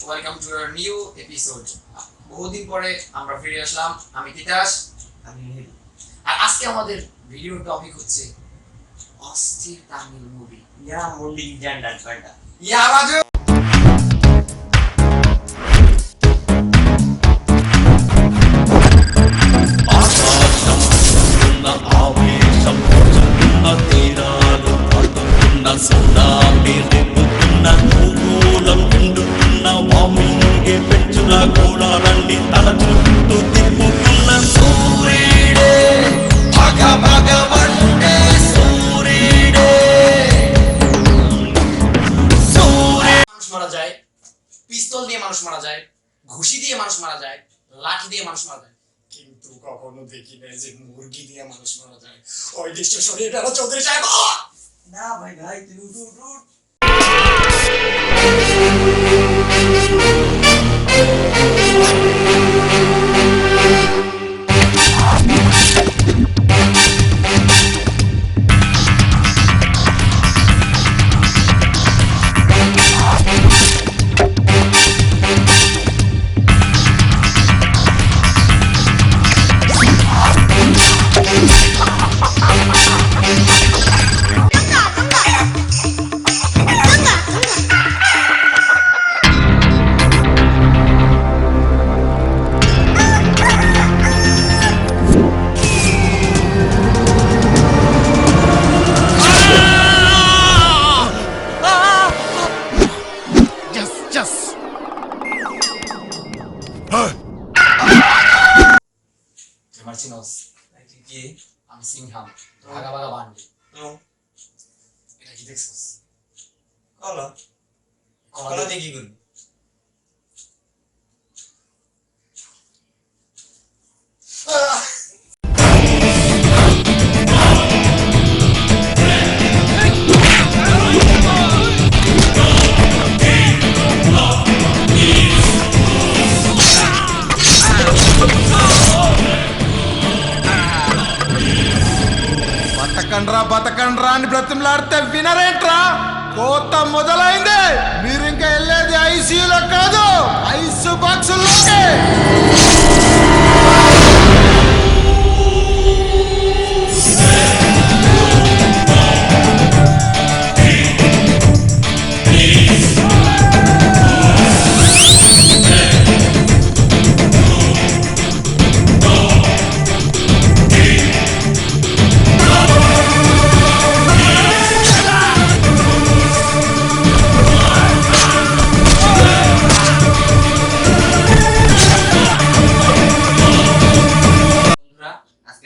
Welcome to our new episode. বহুদিন পরে আমরা ফিরে আসলাম। আমি তিতাস, আমি মেহেদি। আর আজকে আমাদের ভিডিও টপিক হচ্ছে অস্থির তামিল মুভি। ইয়া মুন্ডি জান্ডা জান্ডা ইয়া বাজু মারা যায়, পিস্তল দিয়ে মানুষ মারা যায়, ঘুষি দিয়ে মানুষ মারা যায়, লাঠি দিয়ে মানুষ মারা যায়, কিন্তু কখনো দেখি না যে মুরগি দিয়ে মানুষ মারা যায়। ওই দৃশ্য শরীর বেলা চৌধুরী সাহেব। না ভাই ভাই তুই উঠ উঠ উঠ। মার্চিনোস কি আমি সিংহাম ভাগা ভাগা বান্ডি। নো এটা কি দেখছস? কলা কলা দিয়ে কি করবি? బతకండ్రా అని బ్రతిమలాడితే వినరేంట్రా? కోత మొదలైంది. మీరు ఇంకా వెళ్ళేది ఐసీయూలో కాదు, ఐస్ బాక్సుల్లోకి.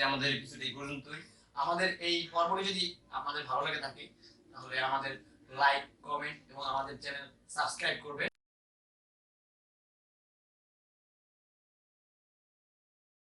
আমাদের এপিসোড এই পর্যন্তই। আমাদের এই পর্বটি যদি আপনাদের ভালো লাগে থাকে তাহলে আমাদের লাইক, কমেন্ট এবং আমাদের চ্যানেল সাবস্ক্রাইব করবেন।